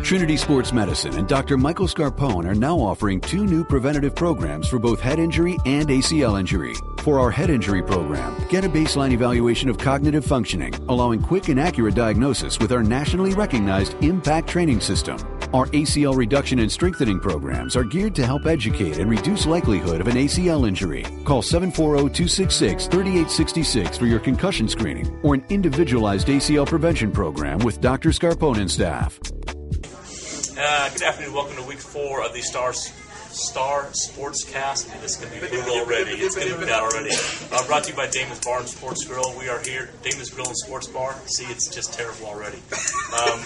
Trinity Sports Medicine and Dr. Michael Scarpone are now offering 2 new preventative programs for both head injury and ACL injury. For our head injury program, get a baseline evaluation of cognitive functioning, allowing quick and accurate diagnosis with our nationally recognized IMPACT training system. Our ACL reduction and strengthening programs are geared to help educate and reduce likelihood of an ACL injury. Call 740-266-3866 for your concussion screening or an individualized ACL prevention program with Dr. Scarpone and staff. Good afternoon. Welcome to week 4 of the Star Sportscast. This is going to be brutal already. It's going to be bad already. Brought to you by Damon's Bar and Sports Grill. We are here, Damon's Grill and Sports Bar. See, it's just terrible already.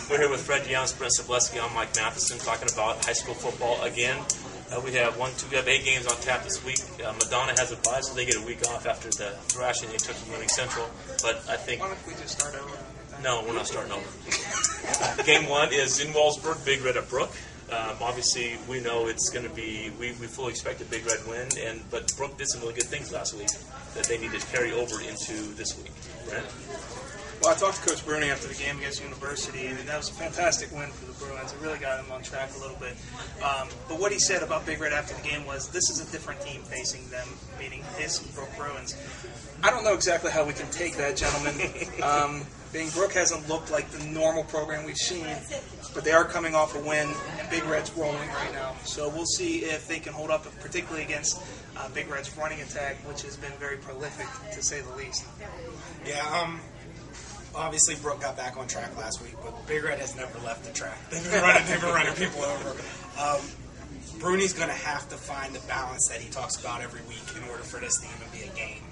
We're here with Fred Youngs, Brent Sableski. I'm Mike Matheson, talking about high school football again. We have 8 games on tap this week. Madonna has a bye, so they get a week off after the thrashing they took from Winning Central. But I think... Why don't we just start over? No, we're not starting over. Game 1 is in Wallsburg, Big Red at Brook. Obviously, we know it's going to be, we fully expect a Big Red win, but Brook did some really good things last week that they need to carry over into this week. Brent? Well, I talked to Coach Bruni after the game against University, and that was a fantastic win for the Bruins. It really got them on track a little bit. But what he said about Big Red after the game was, this is a different team facing them, meaning his Brook Bruins. I don't know exactly how we can take that, gentlemen. Being Brook hasn't looked like the normal program we've seen, but they are coming off a win, and Big Red's rolling right now. So we'll see if they can hold up, particularly against Big Red's running attack, which has been very prolific, to say the least. Yeah, obviously Brook got back on track last week, but Big Red has never left the track. They've been running people over. Bruni's going to have to find the balance that he talks about every week in order for this to even be a game.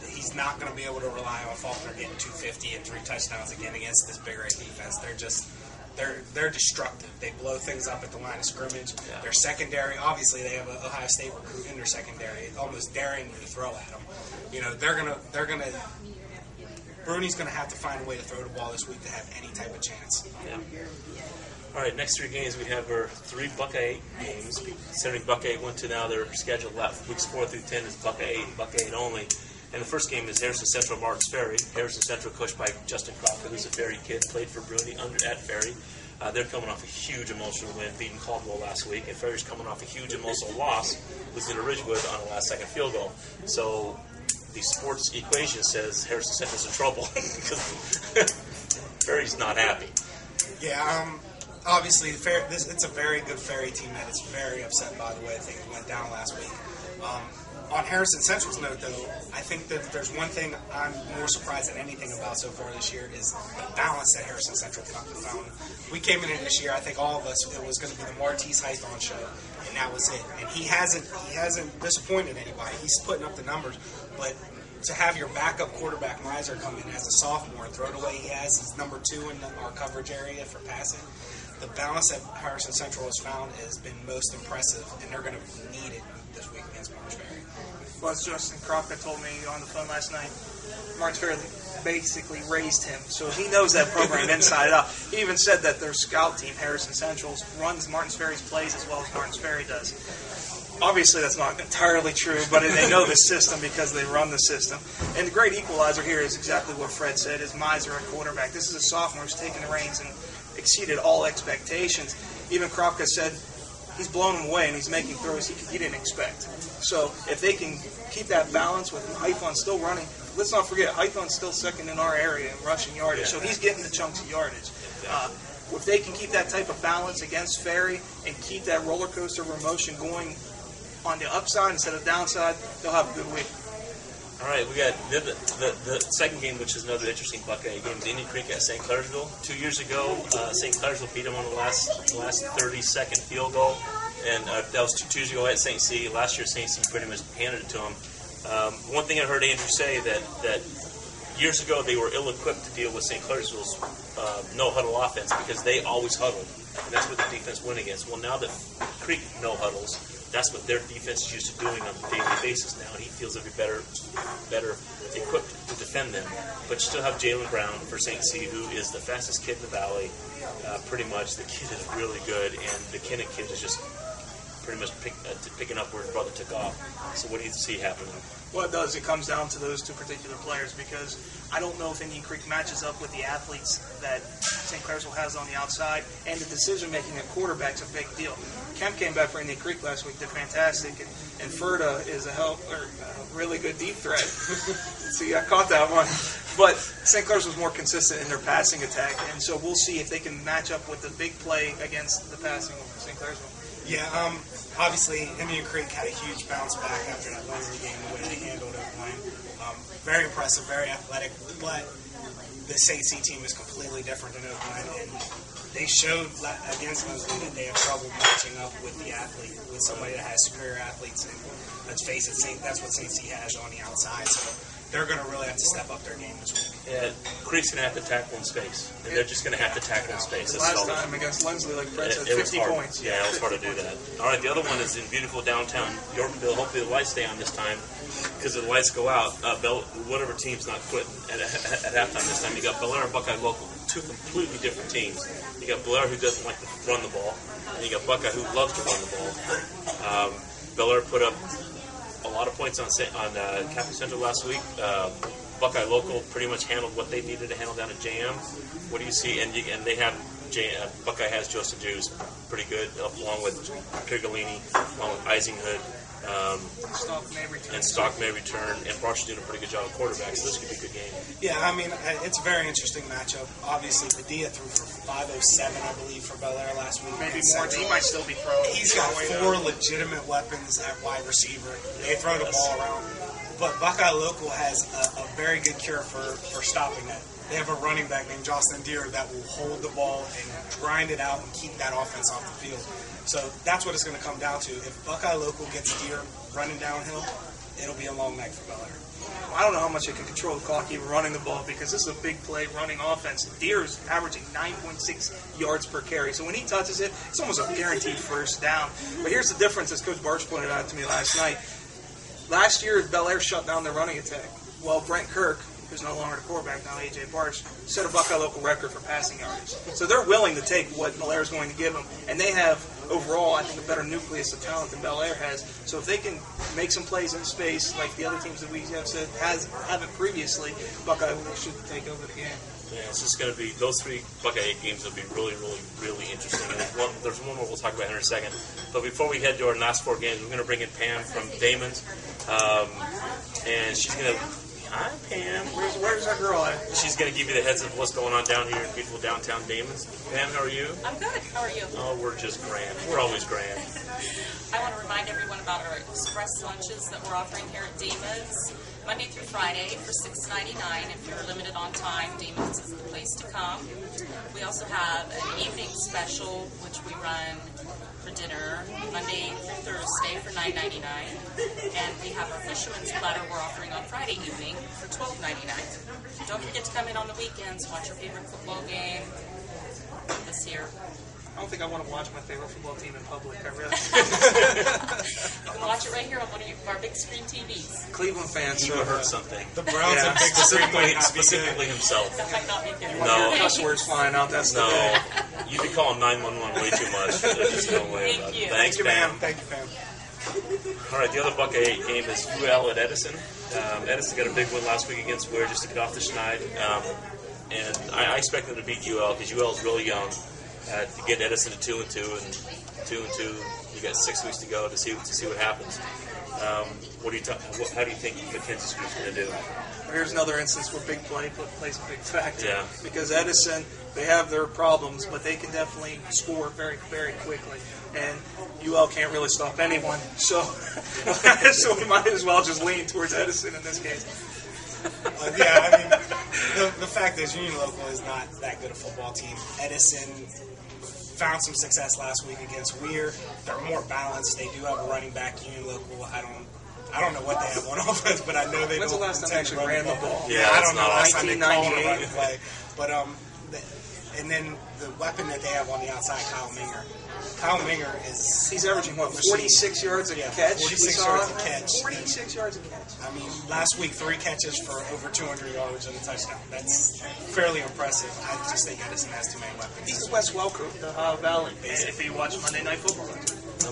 He's not going to be able to rely on Faulkner getting 250 and 3 touchdowns again against this Big Red defense. They're destructive. They blow things up at the line of scrimmage. Yeah. Their secondary, obviously, they have an Ohio State recruit in their secondary, almost daring you to throw at them. You know, Bruni's going to have to find a way to throw the ball this week to have any type of chance. Yeah. All right, next 3 games we have our 3 Buckeye games. Considering Buckeye went to now their scheduled weeks 4 through 10 is Buckeye 8 and Buckeye 8 only. And the first game is Harrison Central Martins Ferry. Harrison Central coached by Justin Crawford, who's a Ferry kid, played for Bruni at Ferry. They're coming off a huge emotional win, beating Caldwell last week, and Ferry's coming off a huge emotional loss, losing to Ridgewood on a last-second field goal. So the sports equation says Harrison Central's in trouble because Ferry's not happy. Yeah, obviously, it's a very good Ferry team that is very upset by the way things went down last week. On Harrison Central's note, though, I think that there's one thing I'm more surprised than anything about so far this year is the balance that Harrison Central found. We came in this year, I think all of us, it was going to be the Martese Hython show, and that was it. And he hasn't disappointed anybody. He's putting up the numbers, but to have your backup quarterback Miser come in as a sophomore and throw the way he has, he's number 2 in our coverage area for passing. The balance that Harrison Central has found has been most impressive, and they're going to need it this week against Martins Ferry. Well, as Justin Crockett told me on the phone last night, Martins Ferry basically raised him, so he knows that program inside out. He even said that their scout team, Harrison Central, runs Martins Ferry's plays as well as Martins Ferry does. Obviously, that's not entirely true, but they know the system because they run the system. And the great equalizer here is exactly what Fred said, is Miser at quarterback. This is a sophomore who's taken the reins and exceeded all expectations. Even Kropka said he's blown him away and he's making throws he didn't expect. So if they can keep that balance with Hython still running, let's not forget, Hython's still second in our area in rushing yardage, so he's getting the chunks of yardage. If they can keep that type of balance against Ferry and keep that roller coaster of emotion going on the upside instead of downside, they'll have a good week. All right, we got the second game, which is another interesting Buckeye game, is Indian Creek at St. Clairsville. 2 years ago, St. Clairsville beat them on the last 30-second field goal, and that was 2 years ago at St. C. Last year, St. C pretty much handed it to them. One thing I heard Andrew say that years ago they were ill-equipped to deal with St. Clairsville's no-huddle offense because they always huddled, and that's what the defense went against. Well, now that Creek no-huddles, that's what their defense is used to doing on a daily basis now, and he feels they'll be better equipped to defend them. But you still have Jalen Brown for St. C, who is the fastest kid in the valley, pretty much. The kid is really good, and the Kinnick kid is just pretty much picking up where his brother took off. So what do you see happening? Well, it does. It comes down to those two particular players because I don't know if Indian Creek matches up with the athletes that St. Clairsville has on the outside, and the decision-making at quarterback's a big deal. Kemp came back for Indian Creek last week, did fantastic, and Ferda is a really good deep threat. See, I caught that one. But St. Clair's was more consistent in their passing attack, and so we'll see if they can match up with the big play against the passing of St. Clairsville. Yeah, obviously Indian Creek had a huge bounce back after that Leslie game, the way they handled it. Very impressive, very athletic, but the St. C team is completely different than Oakland, and they showed against Leslie that they have trouble matching up with the athlete, with somebody that has superior athletes, and let's face it, that's what St. C has on the outside, so they're going to really have to step up their game this week. Yeah, Creek's going to have to tackle in space, and they're just going to have to tackle in space. Last time against Lenslee, like Fred said, 50 points. Yeah, it was hard to do that. All right, the other one is in beautiful downtown Yorkville. Hopefully the lights stay on this time, because if the lights go out, whatever team's not quitting at halftime this time, you got Bel Air and Buckeye Local, two completely different teams. You got Bel Air, who doesn't like to run the ball, and you got Buckeye, who loves to run the ball. Bel Air put up a lot of points on Catholic Central last week. Buckeye Local pretty much handled what they needed to handle down at JM. What do you see? And they have Buckeye has Joseph Jews pretty good, along with Pigolini, along with Isinghood. Stock may return, and Brosh doing a pretty good job of quarterback, so this could be a good game. Yeah, I mean, it's a very interesting matchup. Obviously, Padilla threw for 507, I believe, for Bel Air last week. Maybe more. He might still be throwing. He's got 4 legitimate weapons at wide receiver. They throw the ball around. But Buckeye Local has a very good cure for stopping that. They have a running back named Jocelyn Deere that will hold the ball and grind it out and keep that offense off the field. So that's what it's going to come down to. If Buckeye Local gets Deere running downhill, it'll be a long night for Bel Air. Well, I don't know how much it can control the clock even running the ball because this is a big play running offense. Deere's averaging 9.6 yards per carry. So when he touches it, it's almost a guaranteed first down. But here's the difference, as Coach Barsh pointed out to me last night. Last year, Bel Air shut down their running attack. Well, Brent Kirk, who's no longer the quarterback now, A.J. Barsh, set a Buckeye Local record for passing yardage. So they're willing to take what Bel Air is going to give them. And they have, overall, I think, a better nucleus of talent than Bel Air has. So if they can make some plays in space, like the other teams that we have said haven't previously, Buckeye should take over the game. Yeah, it's just going to be, those 3 Buckeye games will be really, really, really interesting. And there's one more we'll talk about here in a second. But before we head to our last 4 games, we're going to bring in Pam from Damon's. And she's going to... Hi, Pam. Where's our girl at? She's going to give you the heads of what's going on down here in beautiful downtown Damon's. Pam, how are you? I'm good. How are you? Oh, we're just grand. We're always grand. I want to remind everyone about our express lunches that we're offering here at Damon's Monday through Friday for $6.99. If you're limited on time, Damon's is the place to come. We also have an evening special, which we run for dinner Monday through Thursday for $9.99, and we have our fisherman's platter we're offering on Friday evening for $12.99. Don't forget to come in on the weekends, watch your favorite football game this year. I don't think I want to watch my favorite football team in public. I really. You can watch it right here on one of our big screen TVs. Cleveland fans. Eva heard something. The Browns have big screen. Specifically himself. That might not be good. No. Cuss words flying out. That's the No. day. You be calling 911 way too much. There's just no way about it. Thanks, Pam. Thank you, Pam. All right, the other Buckeye game is UL at Edison. Edison got a big win last week against Ware just to get off the schneid. And I expect them to beat UL because UL is really young. To get Edison to 2-2 and 2-2, you got 6 weeks to go to see what happens. How do you think Mackenzie Street's going to do? Here's another instance where big play plays a big factor. Yeah. Because Edison, they have their problems, but they can definitely score very, very quickly. And UL can't really stop anyone. So we might as well just lean towards Edison in this case. Yeah, I mean, the fact is Union Local is not that good a football team. Edison found some success last week against Weir. They're more balanced. They do have a running back. Union Local, I don't know what they have on offense, but I know they When's don't. the last time they actually ran the ball? Yeah, I don't know last time they called a 1998. running play. But and then the weapon that they have on the outside, Kyle Minger. Kyle Minger is... He's averaging, 46 yards a catch? 46 yards a catch. 46 yards a catch. I mean, last week, 3 catches for over 200 yards and a touchdown. That's fairly impressive. I just think Edison has too many weapons. He's Wes Welker, the Valley, if you watch Monday Night Football.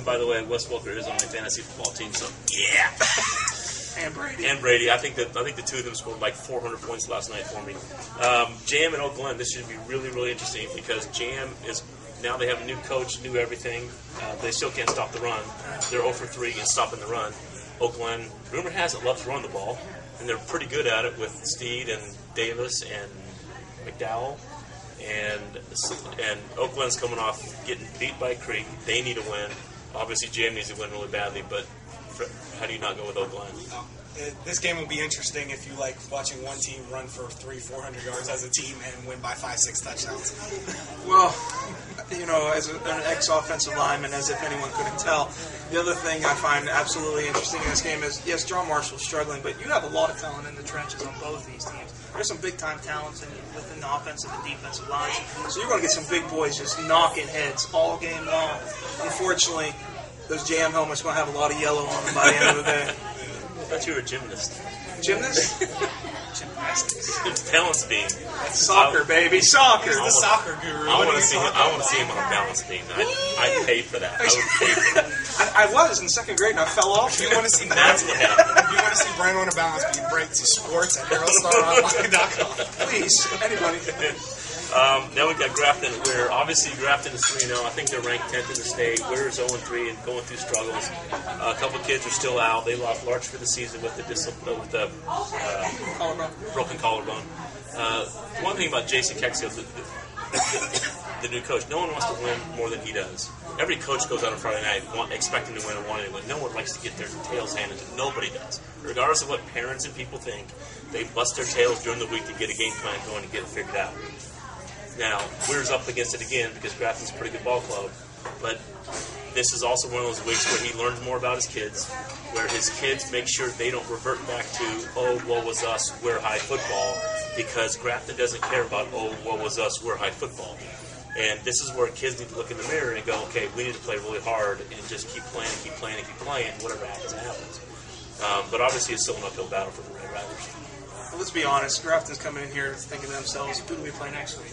by the way, Wes Welker is on my fantasy football team, so yeah. And Brady. I think the two of them scored like 400 points last night for me. Jam and Oak Glen, this should be really, really interesting because Jam is now they have a new coach, new everything. They still can't stop the run. They're 0 for 3 in stopping the run. Oak Glen, rumor has it, loves to run the ball, and they're pretty good at it with Steed and Davis and McDowell. And Oak Glen's coming off getting beat by Creek. They need a win. Obviously, Jam needs to win really badly, but how do you not go with Oak Glen? This game will be interesting if you like watching one team run for 300-400 yards as a team and win by 5-6 touchdowns. Well, as an ex-offensive lineman, as if anyone couldn't tell, the other thing I find absolutely interesting in this game is, yes, John Marshall's struggling, but you have a lot of talent in the trenches on both these teams. There's some big-time talents within the offensive and defensive lines, so you're going to get some big boys just knocking heads all game long. Unfortunately, those Jam helmets going to have a lot of yellow on them by the end of the day. I thought you were a gymnast. Gymnast? Gymnastics. Balance beam. Soccer, baby. Soccer. He's the soccer guru. I want to see him on a balance beam. I'd pay for that. I would pay for that. I was in second grade and I fell off. If you want to see That's what happened. If you want to see Brian on a balance beam, break to sports at HeroStarOnline.com. Please, anybody. Now we've got Grafton. Obviously Grafton is 3-0. I think they're ranked 10th in the state. We're 0-3 and going through struggles. A couple kids are still out. They lost Larch for the season with the broken collarbone. One thing about Jason Kexiel, the new coach, no one wants to win more than he does. Every coach goes out on Friday night expecting to win and wanting to win. No one likes to get their tails handed to them. Nobody does. Regardless of what parents and people think, they bust their tails during the week to get a game plan going and get it figured out. Now, Weir's up against it again because Grafton's a pretty good ball club, but this is also one of those weeks where he learns more about his kids, where his kids make sure they don't revert back to, oh, woe was us, we're high football, because Grafton doesn't care about, oh, woe was us, we're high football. And this is where kids need to look in the mirror and go, okay, we need to play really hard and just keep playing and keep playing and keep playing, and whatever happens, happens. But obviously it's still an uphill battle for the Red Riders. Well, let's be honest, Grafton's coming in here thinking to themselves, who do we play next week?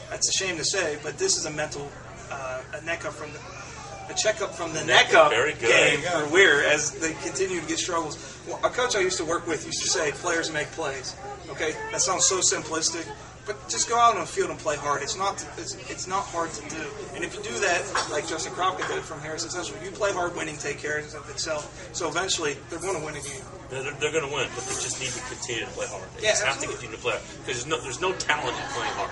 That's a shame to say, but this is a mental, a checkup from the neck up game for Weir as they continue to get struggles. Well, a coach I used to work with used to say, players make plays. Okay, that sounds so simplistic, but just go out on the field and play hard. It's not hard to do. And if you do that, like Justin Kropka did from Harrison Central, you play hard, winning take care of itself. So eventually, they're going to win a game. They're going to win, but they just need to continue to play hard. They just have to continue to play hard. Because there's no talent in playing hard.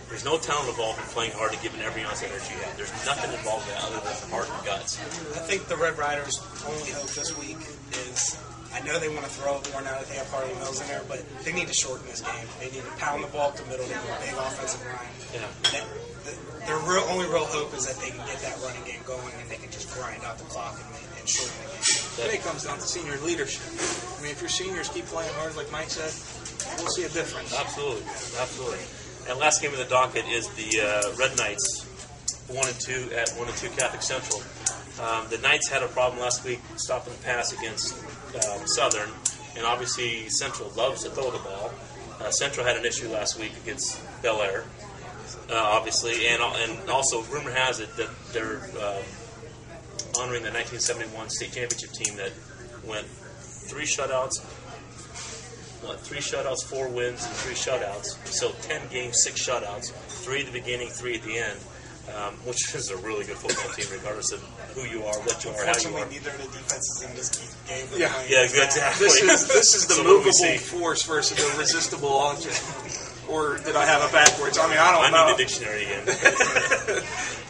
There's no talent involved in playing hard and giving every ounce of energy you have. There's nothing involved in that other than heart and guts. I think the Red Riders' only hope this week is, I know they want to throw it more now that they have Harley Mills in there, but they need to shorten this game. They need to pound the ball up the middle. They need a big offensive line. Yeah. Their only real hope is that they can get that running game going and they can just grind out the clock and shorten the game. I think it comes down to senior leadership. I mean, if your seniors keep playing hard, like Mike said, we'll see a difference. Absolutely. And last game of the docket is the Red Knights, 1-2 at 1-2 Catholic Central. The Knights had a problem last week stopping the pass against Southern, and obviously Central loves to throw the ball. Central had an issue last week against Bel Air, obviously, and also rumor has it that they're honoring the 1971 state championship team that went 3 shutouts, 4 wins, and 3 shutouts. So 10 games, 6 shutouts, 3 at the beginning, 3 at the end, which is a really good football team, regardless of who you are, what you are, how you are. Unfortunately, neither of the defenses in this game. Yeah, exactly. This is the movable force versus the resistible object. Or did I have it backwards? I mean, I don't know. I need the dictionary again.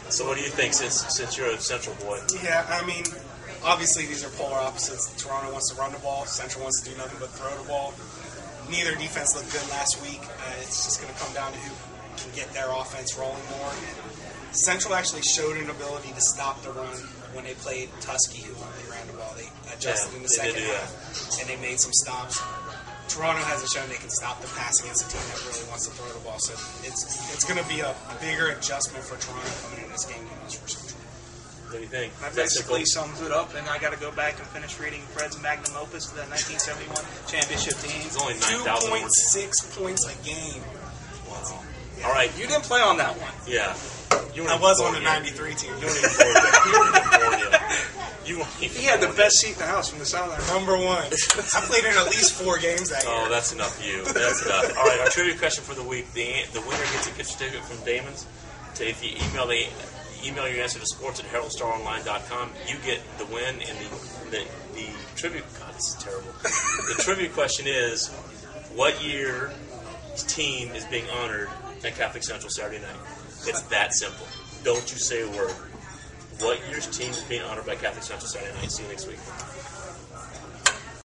So what do you think, since you're a Central boy? Yeah, I mean, obviously these are polar opposites. Toronto wants to run the ball. Central wants to do nothing but throw the ball. Neither defense looked good last week. It's just going to come down to who can get their offense rolling more. Central actually showed an ability to stop the run when they played Tuskegee, who only ran the ball. They adjusted in the second half, and they made some stops. Toronto hasn't shown they can stop the pass against a team that really wants to throw the ball. So it's going to be a bigger adjustment for Toronto coming in this game than it is for Central. What do you think? That basically sums it up, and I got to go back and finish reading Fred's magnum opus to that 1971 championship team. It's only 9,000 words. 2.6 points a game. Wow. All right. You didn't play on that one. Yeah. I was on the 93 team. You weren't even born yet. You weren't even born yet. He had the best seat in the house from the sideline. Number one. I played in at least 4 games that year. Oh, that's enough for you. That's enough. All right, our trivia question for the week. The winner gets a gift certificate from Damon's. So if you email your answer to sports@heraldstaronline.com, you get the win. And the trivia... God, this is terrible. The trivia question is, what year's team is being honored at Catholic Central Saturday night? It's that simple. Don't you say a word. What year's team is being honored by Catholic Central Saturday night? See you next week.